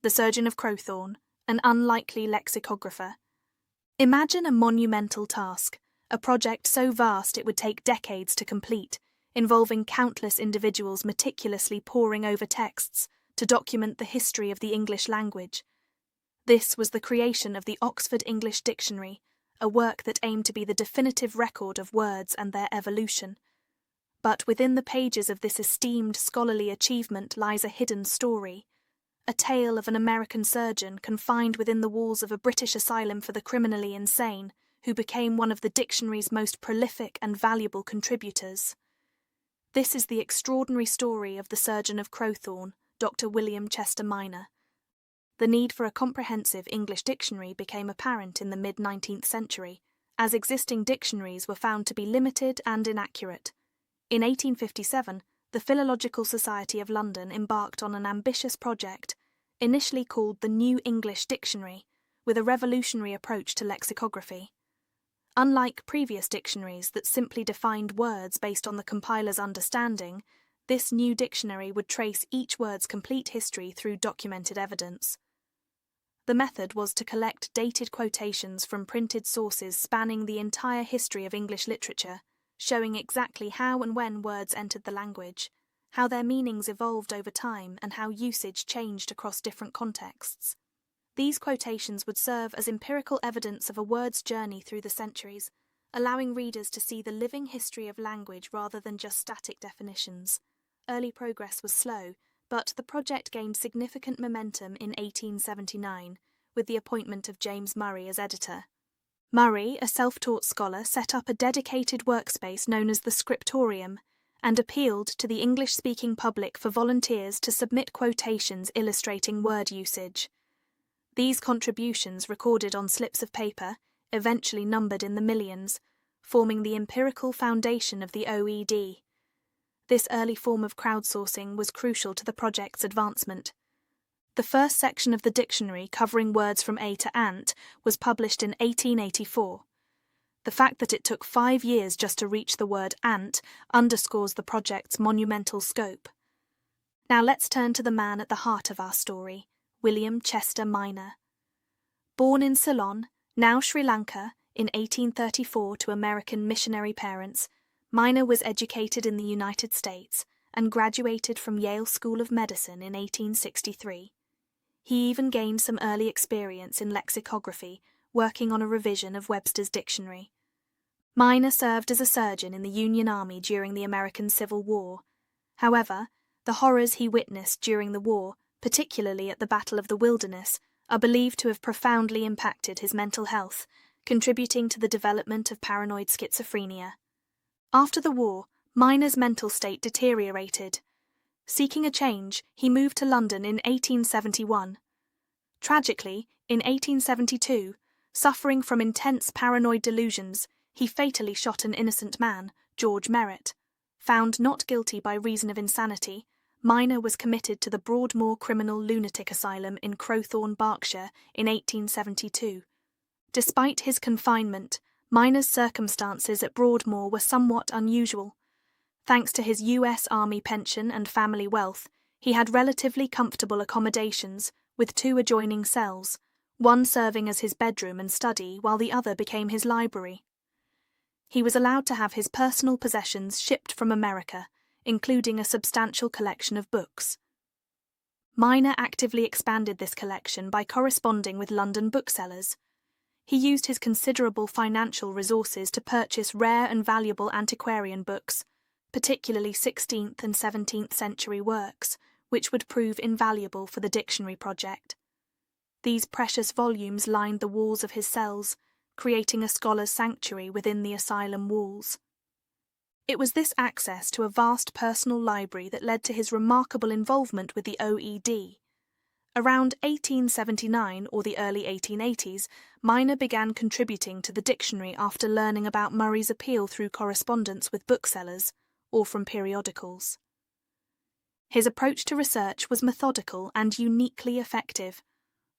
the surgeon of Crowthorne, an unlikely lexicographer. Imagine a monumental task, a project so vast it would take decades to complete, involving countless individuals meticulously poring over texts to document the history of the English language. This was the creation of the Oxford English Dictionary, a work that aimed to be the definitive record of words and their evolution. But within the pages of this esteemed scholarly achievement lies a hidden story, a tale of an American surgeon confined within the walls of a British asylum for the criminally insane, who became one of the dictionary's most prolific and valuable contributors. This is the extraordinary story of the surgeon of Crowthorne, Dr. William Chester Minor. The need for a comprehensive English dictionary became apparent in the mid-19th century, as existing dictionaries were found to be limited and inaccurate. In 1857, the Philological Society of London embarked on an ambitious project, initially called the New English Dictionary, with a revolutionary approach to lexicography. Unlike previous dictionaries that simply defined words based on the compiler's understanding, this new dictionary would trace each word's complete history through documented evidence. The method was to collect dated quotations from printed sources spanning the entire history of English literature, showing exactly how and when words entered the language, how their meanings evolved over time, and how usage changed across different contexts. These quotations would serve as empirical evidence of a word's journey through the centuries, allowing readers to see the living history of language rather than just static definitions. Early progress was slow, but the project gained significant momentum in 1879, with the appointment of James Murray as editor. Murray, a self-taught scholar, set up a dedicated workspace known as the Scriptorium, and appealed to the English-speaking public for volunteers to submit quotations illustrating word usage. These contributions, recorded on slips of paper, eventually numbered in the millions, forming the empirical foundation of the OED. This early form of crowdsourcing was crucial to the project's advancement. The first section of the dictionary, covering words from A to Ant, was published in 1884. The fact that it took 5 years just to reach the word ant underscores the project's monumental scope. Now let's turn to the man at the heart of our story, William Chester Minor. Born in Ceylon, now Sri Lanka, in 1834 to American missionary parents, Minor was educated in the United States and graduated from Yale School of Medicine in 1863. He even gained some early experience in lexicography, working on a revision of Webster's dictionary. Minor served as a surgeon in the Union Army during the American Civil War. However, the horrors he witnessed during the war, particularly at the Battle of the Wilderness, are believed to have profoundly impacted his mental health, contributing to the development of paranoid schizophrenia. After the war, Minor's mental state deteriorated. Seeking a change, he moved to London in 1871. Tragically, in 1872, suffering from intense paranoid delusions, he fatally shot an innocent man, George Merritt. Found not guilty by reason of insanity, Minor was committed to the Broadmoor Criminal Lunatic Asylum in Crowthorne, Berkshire, in 1872. Despite his confinement, Minor's circumstances at Broadmoor were somewhat unusual. Thanks to his U.S. Army pension and family wealth, he had relatively comfortable accommodations, with 2 adjoining cells, one serving as his bedroom and study while the other became his library. He was allowed to have his personal possessions shipped from America, including a substantial collection of books. Minor actively expanded this collection by corresponding with London booksellers. He used his considerable financial resources to purchase rare and valuable antiquarian books, particularly 16th and 17th century works, which would prove invaluable for the dictionary project. These precious volumes lined the walls of his cells, creating a scholar's sanctuary within the asylum walls. It was this access to a vast personal library that led to his remarkable involvement with the OED. Around 1879 or the early 1880s, Minor began contributing to the dictionary after learning about Murray's appeal through correspondence with booksellers or from periodicals. His approach to research was methodical and uniquely effective.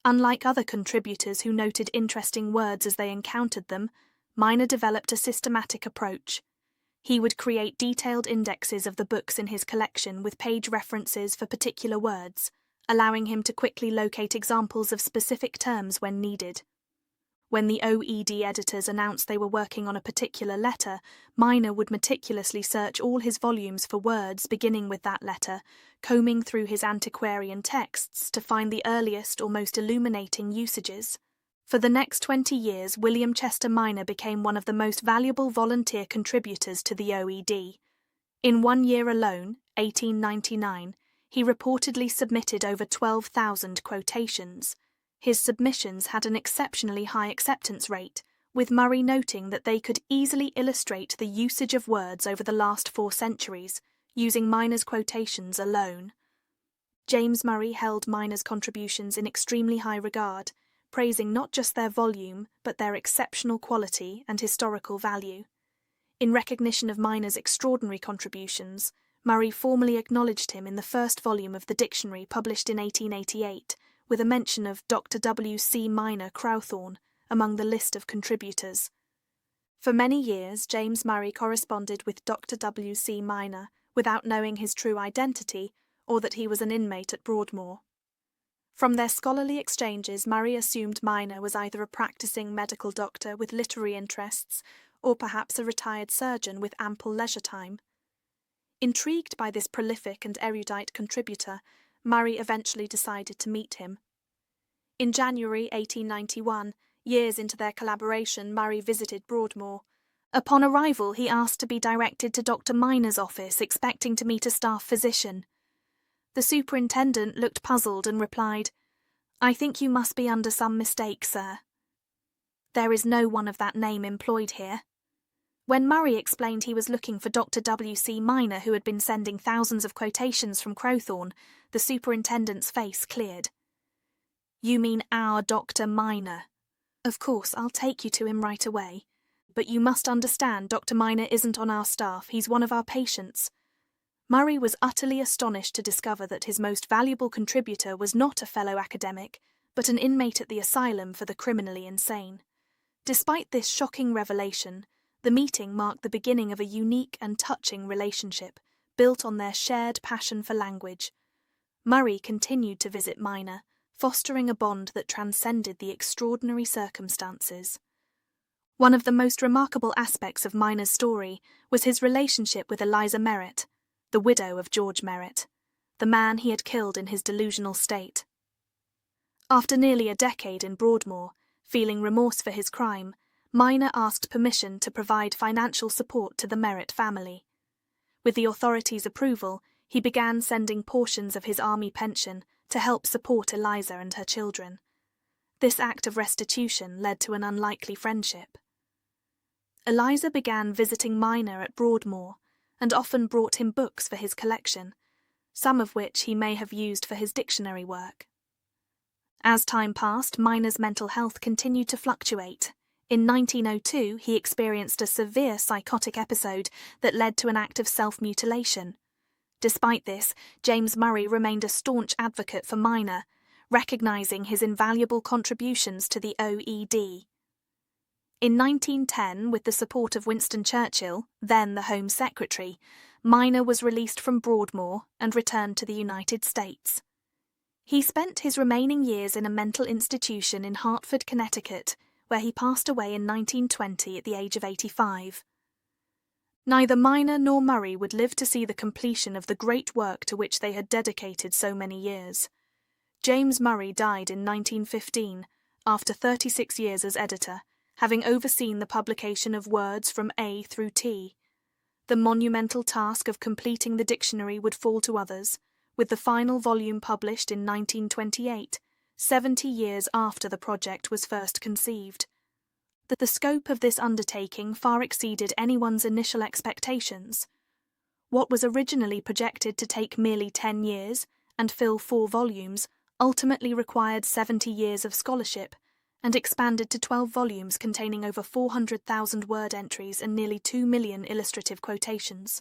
Unlike other contributors who noted interesting words as they encountered them, Minor developed a systematic approach. He would create detailed indexes of the books in his collection with page references for particular words, allowing him to quickly locate examples of specific terms when needed. When the OED editors announced they were working on a particular letter, Miner would meticulously search all his volumes for words beginning with that letter, combing through his antiquarian texts to find the earliest or most illuminating usages. For the next 20 years, William Chester Miner became one of the most valuable volunteer contributors to the OED. In 1 year alone, 1899, he reportedly submitted over 12,000 quotations. His submissions had an exceptionally high acceptance rate, with Murray noting that they could easily illustrate the usage of words over the last 4 centuries, using Miner's quotations alone. James Murray held Miner's contributions in extremely high regard, praising not just their volume, but their exceptional quality and historical value. In recognition of Miner's extraordinary contributions, Murray formally acknowledged him in the first volume of the dictionary published in 1888, with a mention of Dr. W. C. Miner Crowthorne among the list of contributors. For many years, James Murray corresponded with Dr. W. C. Miner without knowing his true identity or that he was an inmate at Broadmoor. From their scholarly exchanges, Murray assumed Miner was either a practicing medical doctor with literary interests or perhaps a retired surgeon with ample leisure time. Intrigued by this prolific and erudite contributor, Murray eventually decided to meet him. In January 1891, years into their collaboration, Murray visited Broadmoor. Upon arrival, he asked to be directed to Dr. Miner's office, expecting to meet a staff physician. The superintendent looked puzzled and replied, "I think you must be under some mistake, sir. There is no one of that name employed here." When Murray explained he was looking for Dr. W. C. Miner, who had been sending thousands of quotations from Crowthorne, the superintendent's face cleared. "You mean our Dr. Miner? Of course, I'll take you to him right away. But you must understand, Dr. Miner isn't on our staff, he's one of our patients." Murray was utterly astonished to discover that his most valuable contributor was not a fellow academic, but an inmate at the asylum for the criminally insane. Despite this shocking revelation, the meeting marked the beginning of a unique and touching relationship, built on their shared passion for language. Murray continued to visit Miner, fostering a bond that transcended the extraordinary circumstances. One of the most remarkable aspects of Miner's story was his relationship with Eliza Merritt, the widow of George Merritt, the man he had killed in his delusional state. After nearly a decade in Broadmoor, feeling remorse for his crime, Miner asked permission to provide financial support to the Merritt family. With the authorities' approval, he began sending portions of his army pension to help support Eliza and her children. This act of restitution led to an unlikely friendship. Eliza began visiting Miner at Broadmoor and often brought him books for his collection, some of which he may have used for his dictionary work. As time passed, Miner's mental health continued to fluctuate. In 1902, he experienced a severe psychotic episode that led to an act of self-mutilation. Despite this, James Murray remained a staunch advocate for Miner, recognizing his invaluable contributions to the OED. In 1910, with the support of Winston Churchill, then the Home Secretary, Miner was released from Broadmoor and returned to the United States. He spent his remaining years in a mental institution in Hartford, Connecticut, where he passed away in 1920 at the age of 85. Neither Miner nor Murray would live to see the completion of the great work to which they had dedicated so many years. James Murray died in 1915, after 36 years as editor, having overseen the publication of words from A through T. The monumental task of completing the dictionary would fall to others, with the final volume published in 1928, 70 years after the project was first conceived. The scope of this undertaking far exceeded anyone's initial expectations. What was originally projected to take merely 10 years and fill 4 volumes ultimately required 70 years of scholarship and expanded to 12 volumes containing over 400,000 word entries and nearly 2 million illustrative quotations.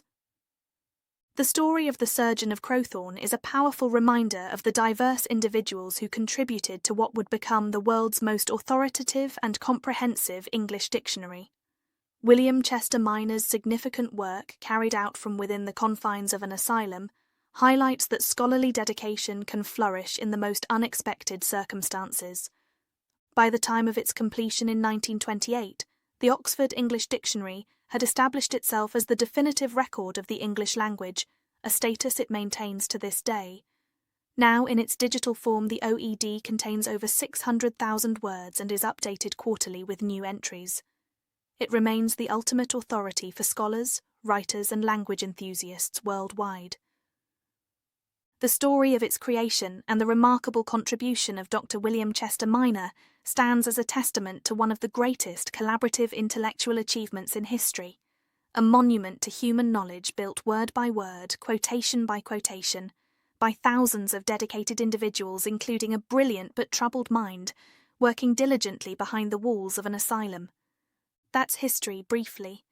The story of the Surgeon of Crowthorne is a powerful reminder of the diverse individuals who contributed to what would become the world's most authoritative and comprehensive English dictionary. William Chester Miner's significant work, carried out from within the confines of an asylum, highlights that scholarly dedication can flourish in the most unexpected circumstances. By the time of its completion in 1928, the Oxford English Dictionary had established itself as the definitive record of the English language, a status it maintains to this day. Now, in its digital form, the OED contains over 600,000 words and is updated quarterly with new entries. It remains the ultimate authority for scholars, writers, and language enthusiasts worldwide. The story of its creation and the remarkable contribution of Dr. William Chester Minor stands as a testament to one of the greatest collaborative intellectual achievements in history, a monument to human knowledge built word by word, quotation by quotation, by thousands of dedicated individuals, including a brilliant but troubled mind, working diligently behind the walls of an asylum. That's history briefly.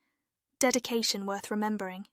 Dedication worth remembering.